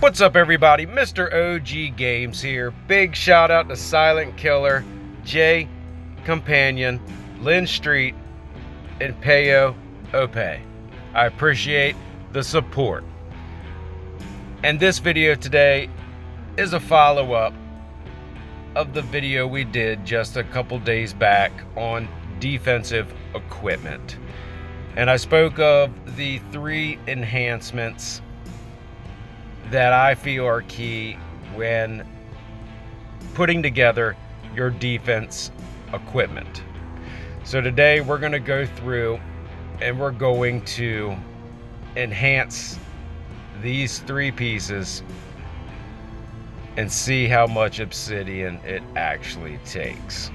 What's up, everybody? Mr. OG Games here. Big shout out to Silent Killer, Jay, Companion, Lynn Street, and Payo Ope. I appreciate the support. And this video today is a follow-up of the video we did just a couple days back on defensive equipment. And I spoke of the 3 enhancements that I feel are key when putting together your defense equipment. So today we're going to go through and we're going to enhance these 3 pieces and see how much obsidian it actually takes.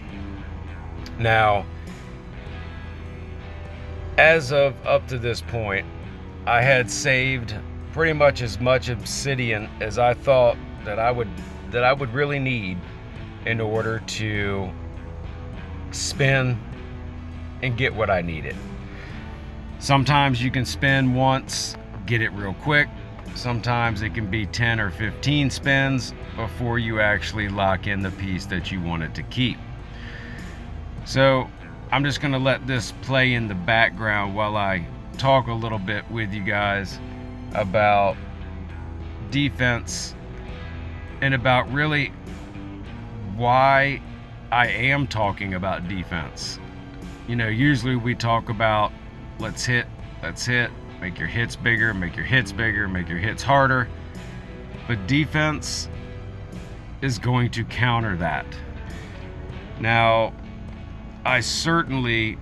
Now, as of up to this point, I had saved pretty much as much obsidian as I thought that I would really need in order to spin and get what I needed. Sometimes you can spin once, get it real quick. Sometimes it can be 10 or 15 spins before you actually lock in the piece that you wanted to keep. So I'm just going to let this play in the background while I talk a little bit with you guys about defense and about really why I am talking about defense. You know, usually we talk about let's hit, make your hits bigger, make your hits bigger, make your hits harder. But defense is going to counter that. Now, I certainly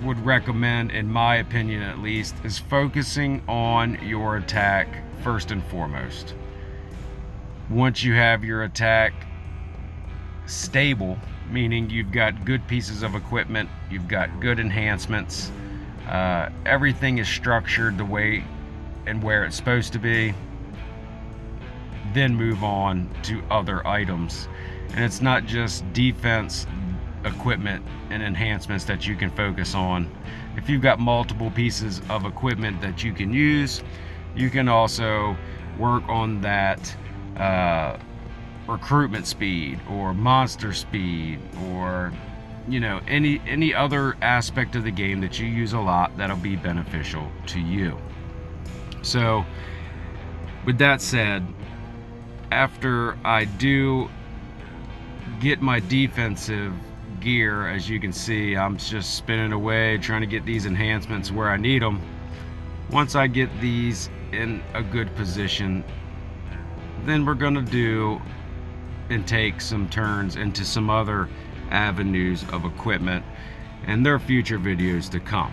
would recommend, in my opinion at least, is focusing on your attack first and foremost. Once you have your attack stable, meaning you've got good pieces of equipment, you've got good enhancements, everything is structured the way and where it's supposed to be, then move on to other items. And it's not just defense equipment and enhancements that you can focus on. If you've got multiple pieces of equipment that you can use, you can also work on that recruitment speed or monster speed, or you know, any other aspect of the game that you use a lot that'll be beneficial to you. So with that said, after I do get my defensive gear, as you can see, I'm just spinning away trying to get these enhancements where I need them. Once I get these in a good position, then we're gonna do and take some turns into some other avenues of equipment, and there are future videos to come.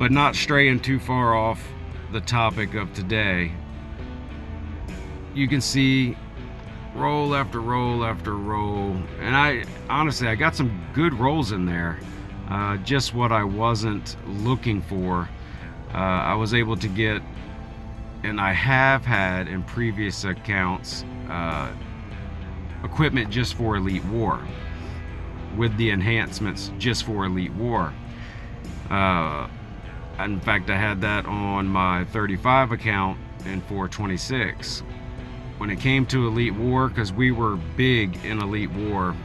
But not straying too far off the topic of today, you can see roll after roll after roll, and I honestly got some good rolls in there, just what I wasn't looking for. I was able to get, and I have had in previous accounts, equipment just for Elite War with the enhancements just for Elite War. In fact, I had that on my 35 account in 426. When it came to Elite War, because we were big in Elite War,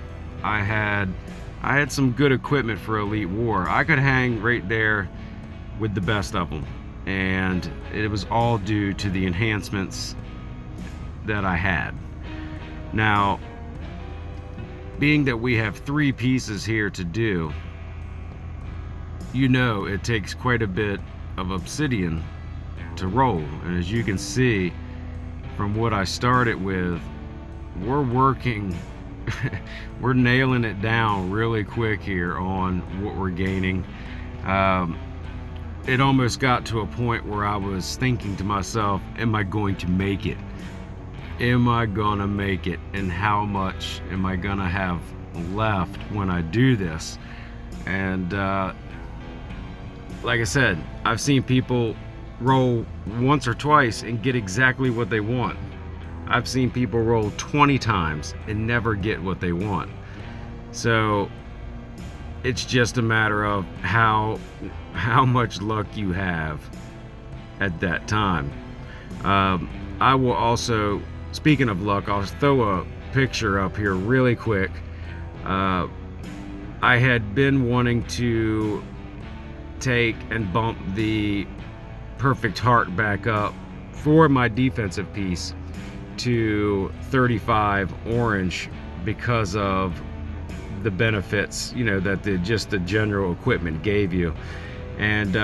I had some good equipment for Elite War. I could hang right there with the best of them, and it was all due to the enhancements that I had. Now, being that we have 3 pieces here to do, you know, it takes quite a bit of obsidian to roll, and as you can see from what I started with, we're working we're nailing it down really quick here on what we're gaining. It almost got to a point where I was thinking to myself, am I going to make it? Am I gonna make it? And how much am I gonna have left when I do this? And like I said, I've seen people roll once or twice and get exactly what they want. I've seen people roll 20 times and never get what they want. So it's just a matter of how much luck you have at that time. I will also, speaking of luck, I'll throw a picture up here really quick. I had been wanting to take and bump the Perfect Heart back up for my defensive piece to 35 orange because of the benefits, you know, that just the general equipment gave you. And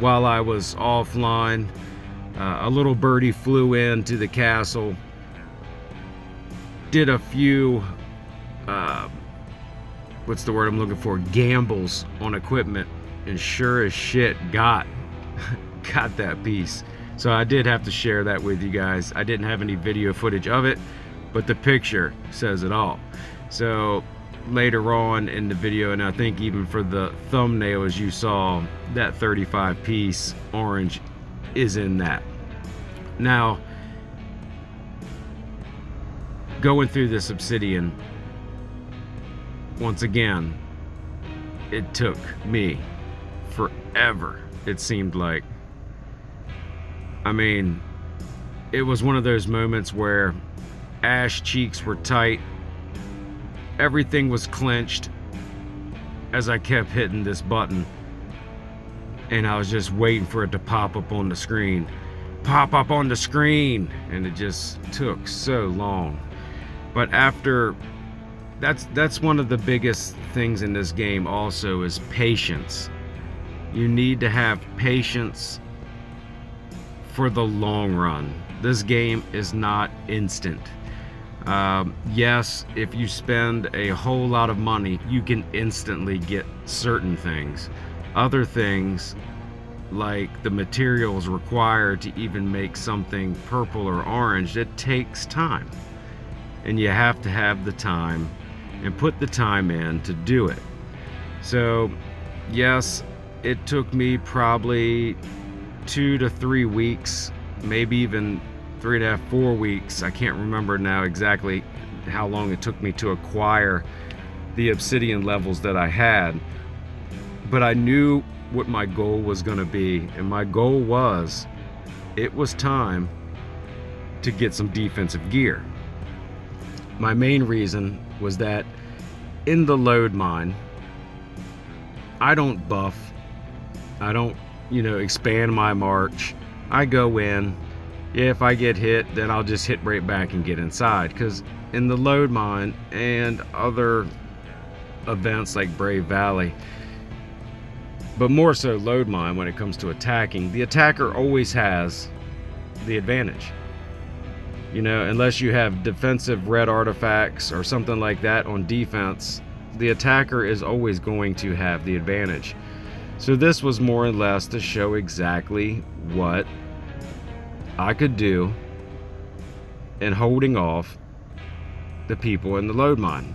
while I was offline, a little birdie flew into the castle, did a few what's the word I'm looking for, gambles on equipment, and sure as shit got that piece. So I did have to share that with you guys. I didn't have any video footage of it, but the picture says it all. So later on in the video, and I think even for the thumbnail, as you saw, that 35 piece orange is in that. Now, going through this obsidian, once again, it took me forever, it seemed like. I mean, it was one of those moments where ash cheeks were tight, everything was clenched as I kept hitting this button, and I was just waiting for it to pop up on the screen. Pop up on the screen! And it just took so long. But after, that's one of the biggest things in this game also, is patience. You need to have patience for the long run. This game is not instant. Yes, if you spend a whole lot of money, you can instantly get certain things. Other things, like the materials required to even make something purple or orange, it takes time. And you have to have the time and put the time in to do it. So, yes, it took me probably 2 to 3 weeks, maybe even 3.5, 4 weeks. I can't remember now exactly how long it took me to acquire the obsidian levels that I had, but I knew what my goal was going to be, and my goal was, it was time to get some defensive gear. My main reason was that in the load mine, I don't buff, I don't, expand my march. I go in, if I get hit, then I'll just hit right back and get inside, because in the load mine and other events like Brave Valley, but more so load mine, when it comes to attacking, the attacker always has the advantage. Unless you have defensive red artifacts or something like that on defense, the attacker is always going to have the advantage. So this was more or less to show exactly what I could do in holding off the people in the load mine.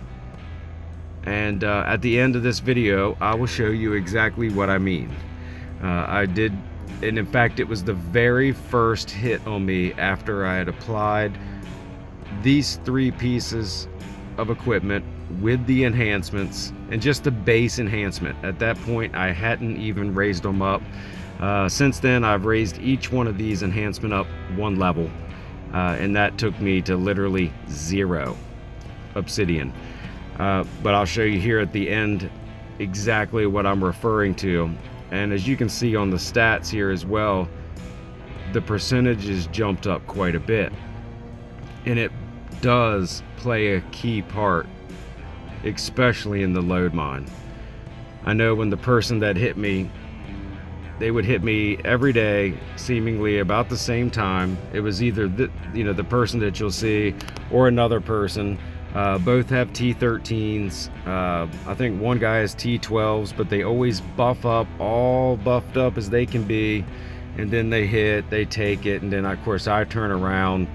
And at the end of this video, I will show you exactly what I mean. I did, and in fact, it was the very first hit on me after I had applied these 3 pieces of equipment with the enhancements and just the base enhancement. At that point, I hadn't even raised them up. Since then, I've raised each one of these enhancement up 1 level, and that took me to literally 0 obsidian. But I'll show you here at the end exactly what I'm referring to. And as you can see on the stats here as well, the percentages jumped up quite a bit. And it does play a key part, especially in the load mine. I know when the person that hit me, they would hit me every day, seemingly about the same time. It was either the person that you'll see or another person. Both have T13s. I think one guy has T12s, but they always buff up, all buffed up as they can be, and then they hit, they take it, and then of course I turn around.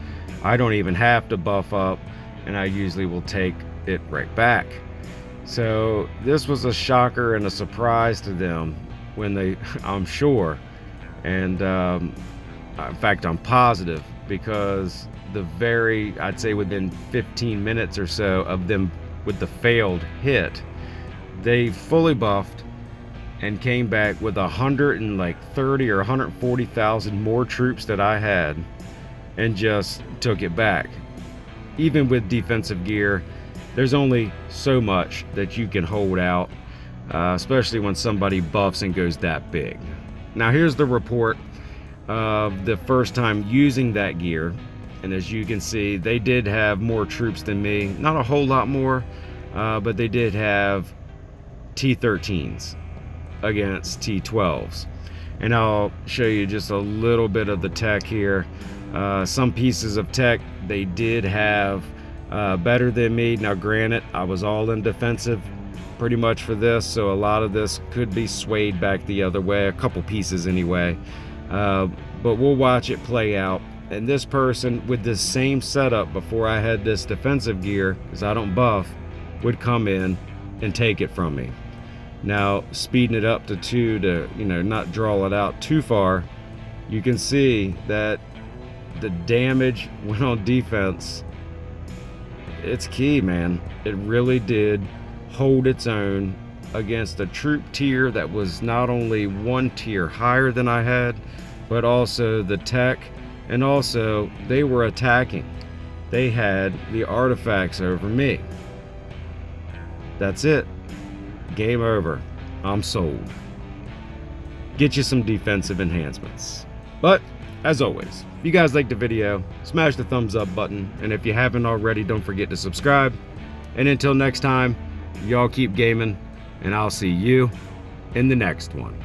I don't even have to buff up, and I usually will take it right back. So this was a shocker and a surprise to them when they, I'm sure, and in fact I'm positive, because I'd say within 15 minutes or so of them with the failed hit, they fully buffed and came back with 130 or 140,000 more troops that I had, and just took it back. Even with defensive gear, there's only so much that you can hold out, especially when somebody buffs and goes that big. Now here's the report of the first time using that gear, and as you can see, they did have more troops than me. Not a whole lot more, but they did have T-13s against T-12s. And I'll show you just a little bit of the tech here. Some pieces of tech they did have better than me. Now granted, I was all in defensive pretty much for this, so a lot of this could be swayed back the other way, a couple pieces anyway, but we'll watch it play out. And this person with this same setup before I had this defensive gear, because I don't buff, would come in and take it from me. Now speeding it up to 2 to, you know, not draw it out too far, you can see that the damage went on defense. It's key, man. It really did hold its own against a troop tier that was not only one tier higher than I had, but also the tech, and also they were attacking. They had the artifacts over me. That's it. Game over. I'm sold. Get you some defensive enhancements. But as always, if you guys liked the video, smash the thumbs up button, and if you haven't already, don't forget to subscribe. And until next time, y'all keep gaming, and I'll see you in the next one.